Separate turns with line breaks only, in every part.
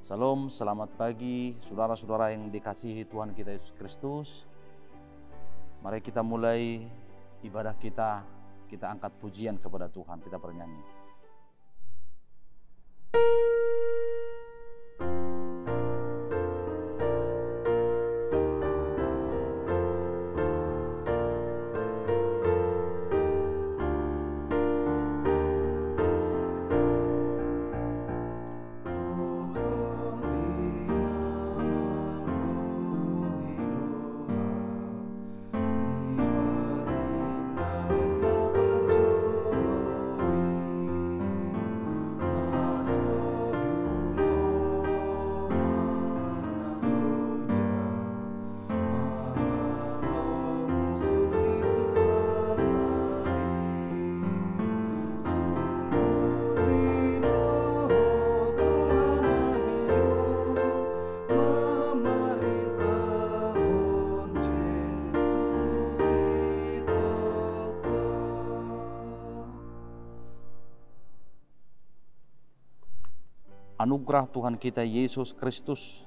Salam, selamat pagi saudara-saudara yang dikasihi Tuhan kita Yesus Kristus. Mari kita mulai ibadah kita angkat pujian kepada Tuhan, kita bernyanyi. Anugerah Tuhan kita Yesus Kristus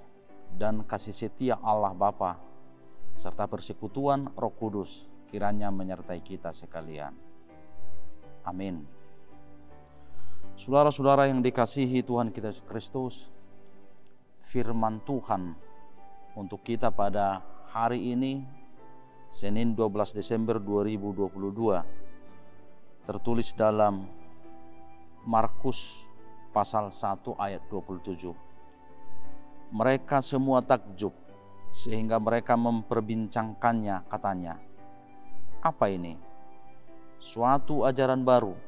dan kasih setia Allah Bapa serta persekutuan Roh Kudus kiranya menyertai kita sekalian. Amin. Saudara-saudara yang dikasihi Tuhan kita Yesus Kristus, firman Tuhan untuk kita pada hari ini Senin 12 Desember 2022 tertulis dalam Markus pasal 1 ayat 27. Mereka semua takjub sehingga mereka memperbincangkannya, katanya, "Apa ini? Suatu ajaran baru.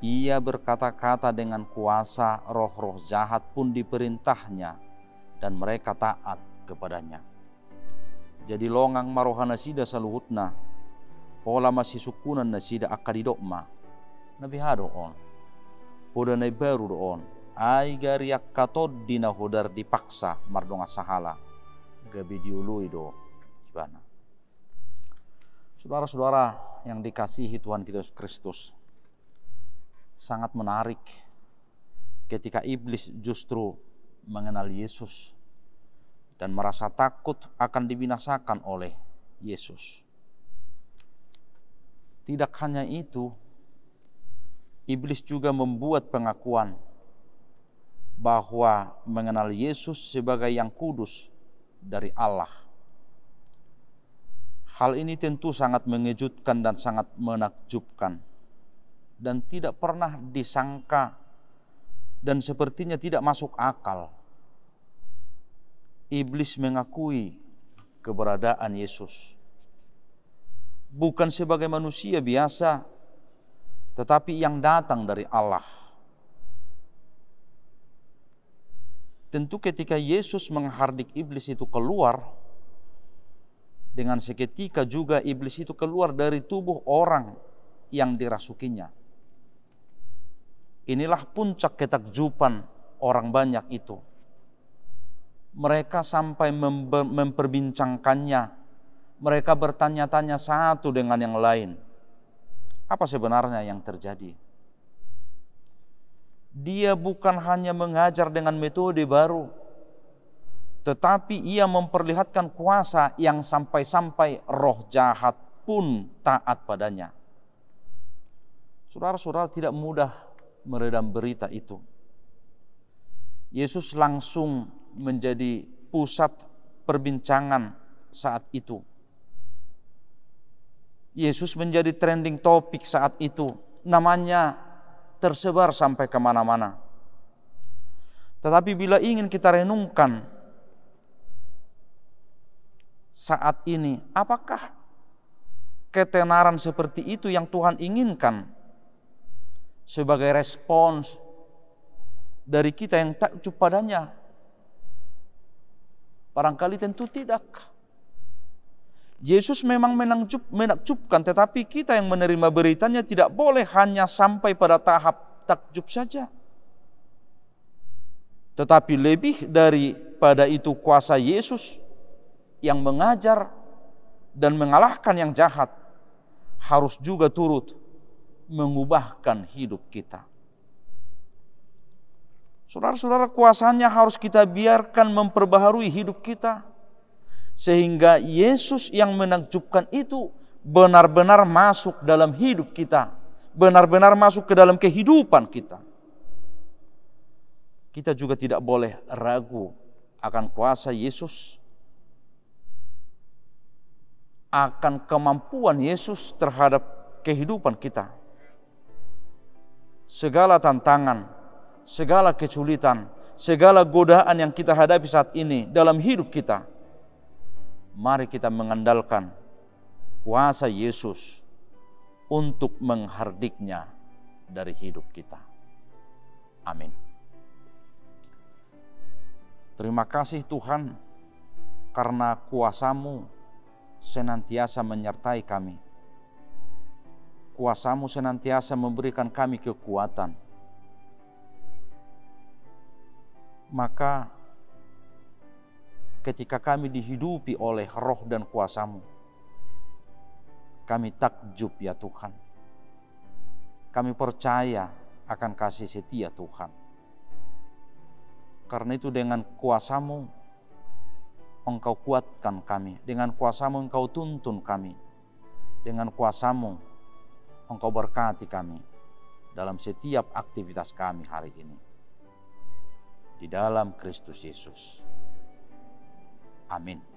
Ia berkata-kata dengan kuasa, roh-roh jahat pun diperintahnya dan mereka taat kepadanya." Jadi longang marohana sida saluhutna, pola masih sukunan nasida akadidokma, nabi hado on. Poda nai baru doon, ai gariak katod dina hodar dipaksa mardonga sahala, gabi diului do ibana. Saudara-saudara yang dikasihi Tuhan kita Yesus Kristus, sangat menarik ketika iblis justru mengenal Yesus dan merasa takut akan dibinasakan oleh Yesus. Tidak hanya itu, iblis juga membuat pengakuan bahwa mengenal Yesus sebagai yang kudus dari Allah. Hal ini tentu sangat mengejutkan dan sangat menakjubkan dan tidak pernah disangka dan sepertinya tidak masuk akal. Iblis mengakui keberadaan Yesus bukan sebagai manusia biasa, tetapi yang datang dari Allah. Tentu ketika Yesus menghardik iblis itu keluar, dengan seketika juga iblis itu keluar dari tubuh orang yang dirasukinya. Inilah puncak ketakjuban orang banyak itu. Mereka sampai memperbincangkannya. Mereka bertanya-tanya satu dengan yang lain. Apa sebenarnya yang terjadi? Dia bukan hanya mengajar dengan metode baru, tetapi ia memperlihatkan kuasa yang sampai-sampai roh jahat pun taat padanya. Saudara-saudara, tidak mudah meredam berita itu. Yesus langsung menjadi pusat perbincangan saat itu. Yesus menjadi trending topik saat itu. Namanya tersebar sampai kemana-mana. Tetapi bila ingin kita renungkan saat ini, apakah ketenaran seperti itu yang Tuhan inginkan sebagai respons dari kita yang takjub padanya? Barangkali tentu tidak. Yesus memang menakjubkan, tetapi kita yang menerima beritanya tidak boleh hanya sampai pada tahap takjub saja. Tetapi lebih daripada itu, kuasa Yesus yang mengajar dan mengalahkan yang jahat harus juga turut mengubahkan hidup kita. Saudara-saudara, kuasanya harus kita biarkan memperbaharui hidup kita. Sehingga Yesus yang menakjubkan itu benar-benar masuk dalam hidup kita. Benar-benar masuk ke dalam kehidupan kita. Kita juga tidak boleh ragu akan kuasa Yesus, akan kemampuan Yesus terhadap kehidupan kita. Segala tantangan, segala kesulitan, segala godaan yang kita hadapi saat ini dalam hidup kita, mari kita mengandalkan kuasa Yesus untuk menghardiknya dari hidup kita. Amin. Terima kasih Tuhan, karena kuasa-Mu senantiasa menyertai kami. Kuasa-Mu senantiasa memberikan kami kekuatan. Maka ketika kami dihidupi oleh roh dan kuasa-Mu, kami takjub ya Tuhan. Kami percaya akan kasih setia Tuhan. Karena itu dengan kuasa-Mu Engkau kuatkan kami. Dengan kuasa-Mu Engkau tuntun kami. Dengan kuasa-Mu Engkau berkati kami dalam setiap aktivitas kami hari ini. Di dalam Kristus Yesus. Amin.